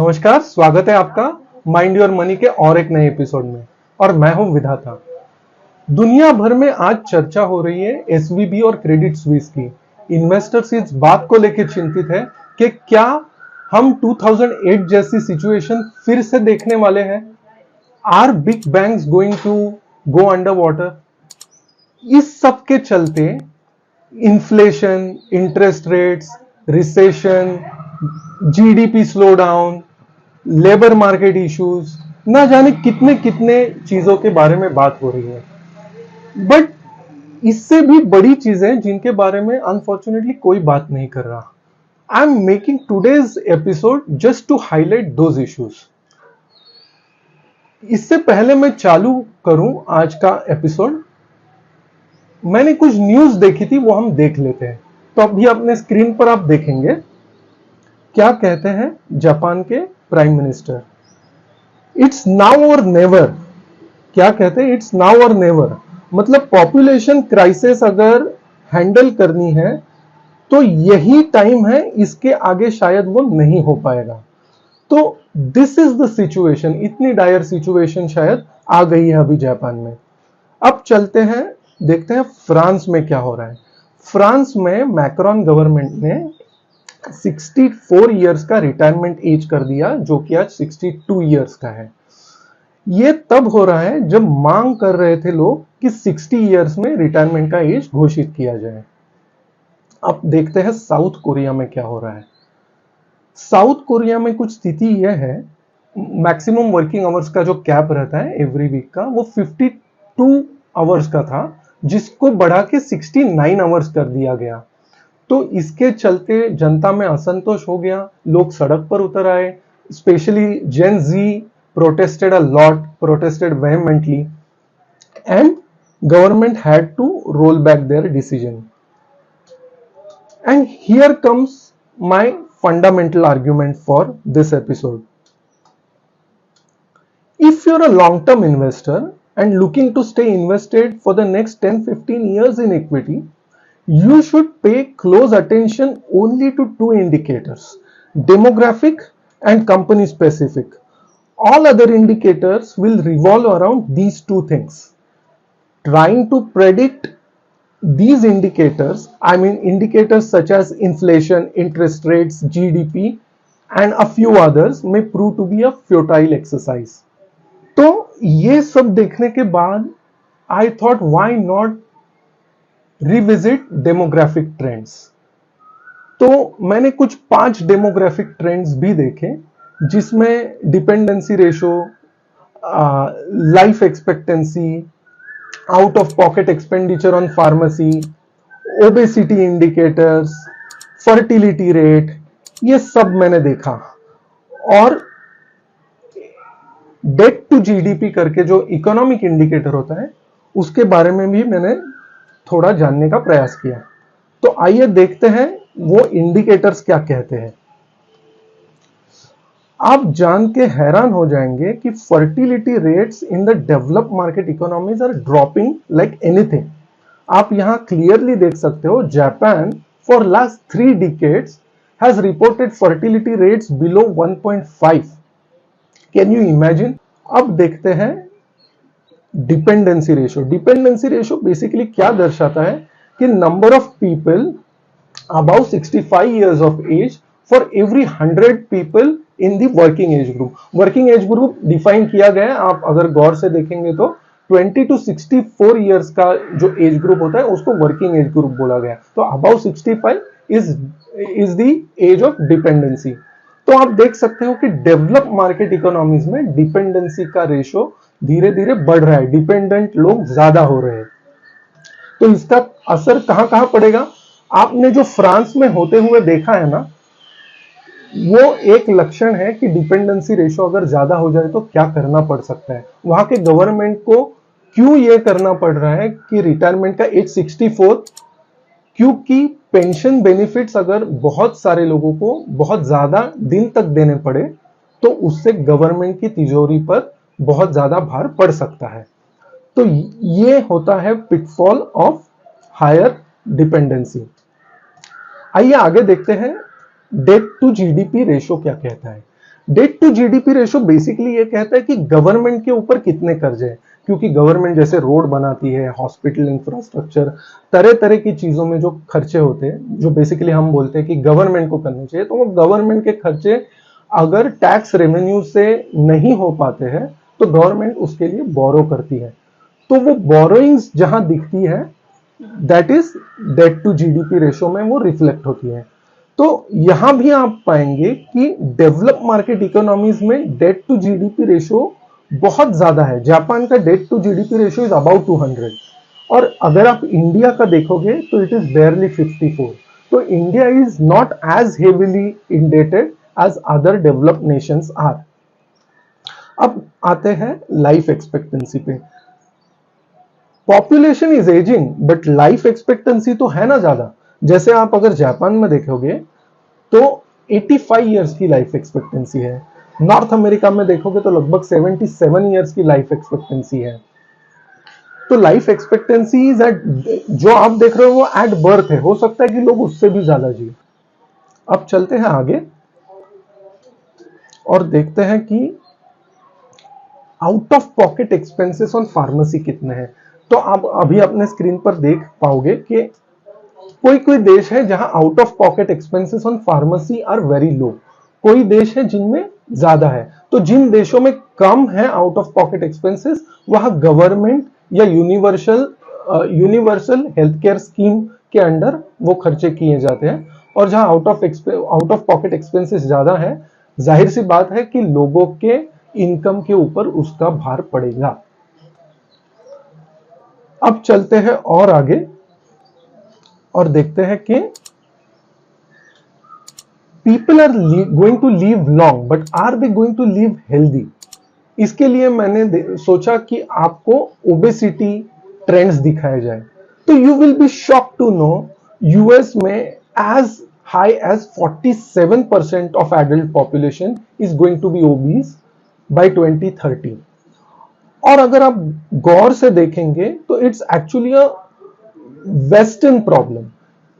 नमस्कार, स्वागत है आपका माइंड योर मनी के और एक नए एपिसोड में। और मैं हूं विधाता। दुनिया भर में आज चर्चा हो रही है एसवीबी और क्रेडिट स्विस की। इन्वेस्टर्स इस बात को लेकर चिंतित है कि क्या हम 2008 जैसी सिचुएशन फिर से देखने वाले हैं। Are big banks going to go under water. इस सब के चलते inflation, interest rates, recession, GDP slow down, labour market issues, ना जाने कितने कितने चीजों के बारे में बात हो रही है। बट इससे भी बड़ी चीजें जिनके बारे में अनफॉर्चुनेटली कोई बात नहीं कर रहा। I am making today's episode just to highlight those issues. इससे पहले मैं चालू करूं आज का एपिसोड, मैंने कुछ न्यूज देखी थी, वो हम देख लेते हैं। तो अभी अपने स्क्रीन पर आप देखेंगे क्या कहते हैं जापान के प्राइम मिनिस्टर। इट्स नाउ और नेवर। क्या कहते हैं? इट्स नाउ और नेवर। मतलब पॉपुलेशन क्राइसिस अगर हैंडल करनी है तो यही टाइम है, इसके आगे शायद वो नहीं हो पाएगा। तो दिस इज द सिचुएशन। इतनी डायर सिचुएशन शायद आ गई है अभी जापान में। अब चलते हैं, देखते हैं फ्रांस में क्या हो रहा है। फ्रांस में मैक्रोन गवर्नमेंट ने 64 इयर्स का रिटायरमेंट एज कर दिया, जो कि आज 62 इयर्स का है। ये तब हो रहा है जब मांग कर रहे थे लोग कि 60 इयर्स में रिटायरमेंट का एज घोषित किया जाए। अब देखते हैं साउथ कोरिया में क्या हो रहा है। साउथ कोरिया में कुछ स्थिति यह है, मैक्सिमम वर्किंग आवर्स का जो कैप रहता है एवरी वीक का, वो 52 आवर्स का था, जिसको बढ़ा के 69 आवर्स कर दिया गया। तो इसके चलते जनता में असंतोष हो गया, लोग सड़क पर उतर आए। Specially Gen Z protested a lot, protested vehemently, and government had to roll back their decision. And here comes my fundamental argument for this episode. If you're a long-term investor and looking to stay invested for the next 10-15 years in equity, you should pay close attention only to two indicators: demographic and company specific. All other indicators will revolve around these two things. Trying to predict these indicators, I mean indicators such as inflation, interest rates, GDP, and a few others may prove to be a futile exercise. तो ये सब देखने के बाद I thought why not revisit demographic trends. तो मैंने कुछ 5 demographic trends भी देखे, जिसमें dependency ratio, life expectancy, out of pocket expenditure on pharmacy, obesity indicators, fertility rate, ये सब मैंने देखा। और डेट टू जीडीपी करके जो इकोनॉमिक इंडिकेटर होता है, उसके बारे में भी मैंने थोड़ा जानने का प्रयास किया। तो आइए देखते हैं वो इंडिकेटर्स क्या कहते हैं। आप जान के हैरान हो जाएंगे कि fertility rates in the developed market economies are dropping like anything. आप यहां क्लियरली देख सकते हो, Japan for last 3 decades has reported fertility rates below 1.5। Can you imagine? अब देखते हैं dependency ratio. Dependency ratio basically क्या दर्शाता है कि number of people about 65 years of age for every 100 people in the working age group. Working age group define किया गया है, आप अगर गौर से देखेंगे तो 20 to 64 years का जो एज ग्रुप होता है उसको वर्किंग एज ग्रुप बोला गया। तो about 65 is the age of dependency. तो आप देख सकते हो कि डेवलप मार्केट इकोनॉमीज में डिपेंडेंसी का रेशो धीरे धीरे बढ़ रहा है, डिपेंडेंट लोग ज्यादा हो रहे हैं। तो इसका असर कहां कहां पड़ेगा? आपने जो फ्रांस में होते हुए देखा है ना, वो एक लक्षण है कि डिपेंडेंसी रेशो अगर ज्यादा हो जाए तो क्या करना पड़ सकता है। वहां के गवर्नमेंट को क्यों ये करना पड़ रहा है कि रिटायरमेंट का एज 64? क्योंकि पेंशन बेनिफिट्स अगर बहुत सारे लोगों को बहुत ज्यादा दिन तक देने पड़े तो उससे गवर्नमेंट की तिजोरी पर बहुत ज्यादा भार पड़ सकता है। तो ये होता है पिटफॉल ऑफ हायर डिपेंडेंसी। आइए आगे देखते हैं डेट टू जीडीपी रेशो क्या कहता है। Debt to GDP ratio basically ये कहता है कि गवर्नमेंट के ऊपर कितने कर्जे हैं, क्योंकि गवर्नमेंट जैसे रोड बनाती है, हॉस्पिटल इंफ्रास्ट्रक्चर, तरह तरह की चीजों में जो खर्चे होते हैं, जो बेसिकली हम बोलते हैं कि गवर्नमेंट को करने चाहिए, तो वो गवर्नमेंट के खर्चे अगर टैक्स रेवेन्यू से नहीं हो पाते हैं तो गवर्नमेंट उसके लिए बोरो करती है, तो वो बोरोइंग्स जहां दिखती है that is debt to GDP ratio में वो रिफ्लेक्ट होती है। तो यहां भी आप पाएंगे कि डेवलप मार्केट इकोनॉमीज में डेट टू जीडीपी रेशो बहुत ज्यादा है। जापान का debt to GDP ratio is about 200, और अगर आप इंडिया का देखोगे तो इट इज बेयरली 54। तो India is not as heavily indebted as other developed nations are. अब आते हैं लाइफ एक्सपेक्टेंसी पे। Population is ageing but life expectancy तो है ना ज्यादा। जैसे आप अगर जापान में देखोगे तो 85 इयर्स की लाइफ एक्सपेक्टेंसी है। नॉर्थ अमेरिका में देखोगे तो लगभग 77 इयर्स की लाइफ एक्सपेक्टेंसी है। तो लाइफ एक्सपेक्टेंसी इज एट, जो आप देख रहे हो वो एट बर्थ है, हो सकता है कि लोग उससे भी ज्यादा जिए। अब चलते हैं आगे और देखते हैं कि out of pocket expenses on pharmacy कितने हैं। तो आप अभी अपने स्क्रीन पर देख पाओगे कि कोई कोई देश है जहां out of pocket expenses on pharmacy are very low, कोई देश है जिनमें ज्यादा है। तो जिन देशों में कम है आउट ऑफ पॉकेट एक्सपेंसेस, वहां गवर्नमेंट या यूनिवर्सल हेल्थ केयर स्कीम के अंडर वो खर्चे किए जाते हैं। और जहां आउट ऑफ पॉकेट एक्सपेंसेस ज्यादा है, जाहिर सी बात है कि लोगों के इनकम के ऊपर उसका भार पड़ेगा। अब चलते हैं और आगे और देखते हैं कि people are going to live long but are they going to live healthy. इसके लिए मैंने सोचा कि आपको ओबेसिटी ट्रेंड्स दिखाए जाए। तो you will be shock to know US में as high as 47% of adult population is going to be obese by 2030। और अगर आप गौर से देखेंगे तो it's actually a western problem.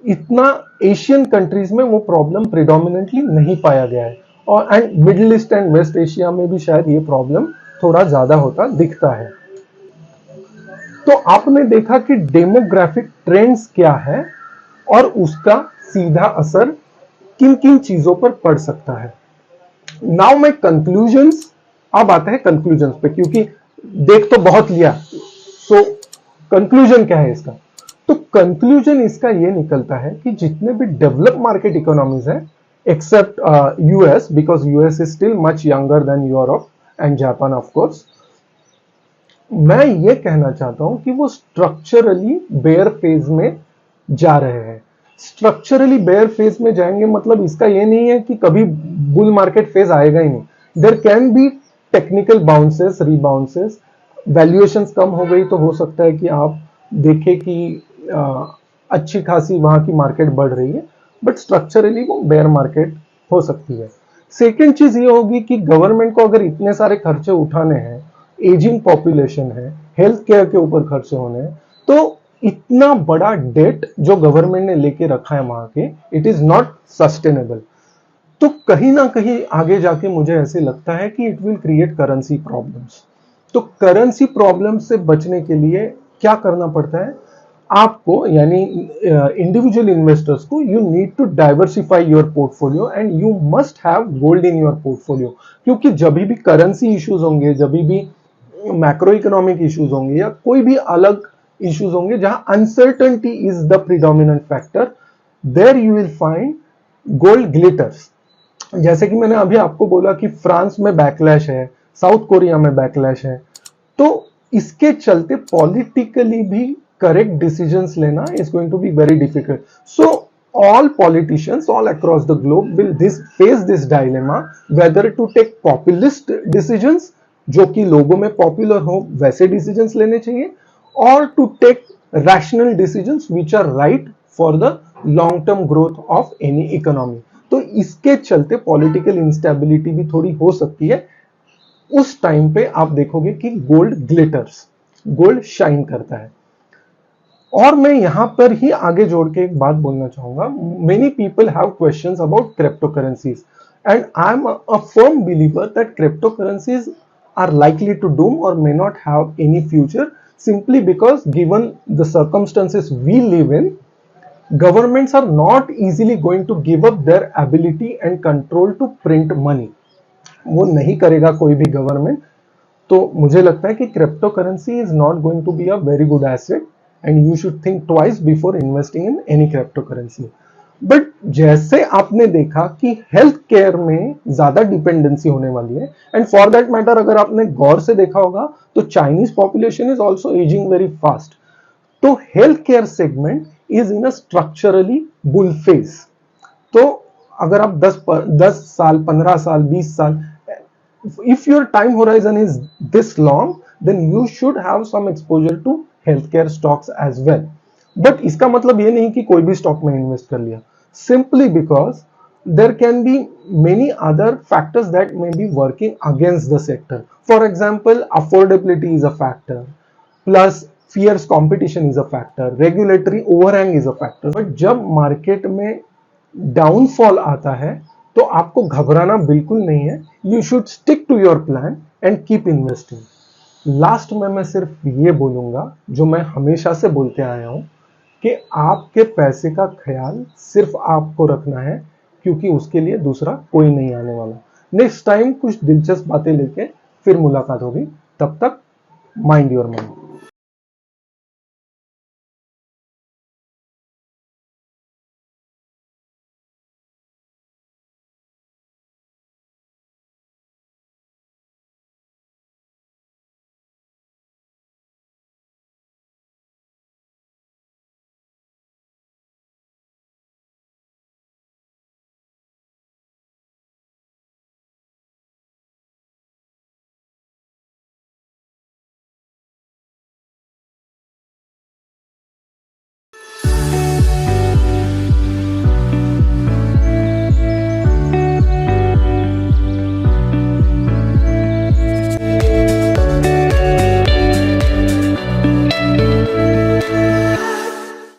इतना एशियन कंट्रीज में वो प्रॉब्लम प्रिडोमिनेंटली नहीं पाया गया है, और and middle east and west Asia में भी शायद ये प्रॉब्लम थोड़ा ज्यादा होता दिखता है। तो आपने देखा कि डेमोग्राफिक ट्रेंड्स क्या है और उसका सीधा असर किन किन चीजों पर पड़ सकता है। Now my conclusions. अब आते हैं कंक्लूजन्स पे, क्योंकि देख तो बहुत लिया, सो कंक्लूजन क्या है इसका। तो कंक्लूजन इसका ये निकलता है कि जितने भी डेवलप मार्केट इकोनॉमीज है, except US, because US is still much younger than Europe and Japan of course, मैं ये कहना चाहता हूं कि वो स्ट्रक्चरली बेयर फेज में जा रहे हैं। स्ट्रक्चरली बेयर फेज में जाएंगे मतलब इसका ये नहीं है कि कभी बुल मार्केट फेज आएगा ही नहीं। There can be technical bounces, rebounces, valuations कम हो गई तो हो सकता है कि आप देखें कि अच्छी खासी वहां की मार्केट बढ़ रही है, बट स्ट्रक्चरली वो बेयर मार्केट हो सकती है। सेकेंड चीज ये होगी कि गवर्नमेंट को अगर इतने सारे खर्चे उठाने हैं, एजिंग पॉपुलेशन है, हेल्थ केयर के ऊपर खर्चे होने हैं, तो इतना बड़ा डेट जो गवर्नमेंट ने लेके रखा है वहां के, इट इज नॉट सस्टेनेबल। तो कहीं ना कहीं आगे जाके मुझे ऐसे लगता है कि it will create currency problems. तो करेंसी प्रॉब्लम से बचने के लिए क्या करना पड़ता है आपको, यानी इंडिविजुअल इन्वेस्टर्स को, you need to diversify your portfolio and you must have gold in your portfolio. क्योंकि जब भी करेंसी इश्यूज होंगे, जब भी मैक्रो इकोनॉमिक इश्यूज होंगे या कोई भी अलग इश्यूज होंगे जहां uncertainty is the predominant factor, there you will find gold glitters. जैसे कि मैंने अभी आपको बोला कि फ्रांस में बैकलैश है, साउथ कोरिया में बैकलैश है, तो इसके चलते पॉलिटिकली भी करेक्ट डिसीजंस लेना is going to be very difficult. So all politicians all across the globe will face this dilemma whether to take populist decisions, जो कि लोगों में पॉपुलर हो वैसे डिसीजंस लेने चाहिए, और to take rational decisions which are right for the long term growth of any economy. तो इसके चलते पॉलिटिकल इंस्टेबिलिटी भी थोड़ी हो सकती है। उस टाइम पे आप देखोगे कि गोल्ड ग्लिटर्स, गोल्ड शाइन करता है। और मैं यहां पर ही आगे जोड़ के एक बात बोलना चाहूंगा। Many people have questions about crypto currencies And I'm a firm believer that cryptocurrencies are likely to doom or may not have any future, simply because given the circumstances we live in, governments are not easily going to give up their ability and control to print money. वो नहीं करेगा कोई भी government. तो मुझे लगता है कि crypto currency is not going to be a very good asset and you should think twice before investing in any crypto currency. But जैसे आपने देखा कि हेल्थ केयर में ज्यादा डिपेंडेंसी होने वाली है, एंड फॉर दैट मैटर अगर आपने गौर से देखा होगा तो Chinese population is also ageing very fast. तो health care segment is in a structurally bull phase. तो अगर आप 10 साल 15 साल 20 साल, if your time horizon is this long, then you should have some exposure to healthcare stocks as well. But इसका मतलब ये नहीं कि कोई भी स्टॉक में इन्वेस्ट कर लिया, simply because there can be many other factors that may be working against the sector. For example, affordability is a factor, plus fierce competition is a factor, regulatory overhang is a factor. But जब market में downfall आता है तो आपको घबराना बिल्कुल नहीं है. You should stick to your plan and keep investing. Last में मैं सिर्फ ये बोलूंगा जो मैं हमेशा से बोलते आया हूं कि आपके पैसे का ख्याल सिर्फ आपको रखना है, क्योंकि उसके लिए दूसरा कोई नहीं आने वाला. नेक्स्ट टाइम कुछ दिलचस्प बातें लेके फिर मुलाकात होगी. तब तक माइंड योर मनी.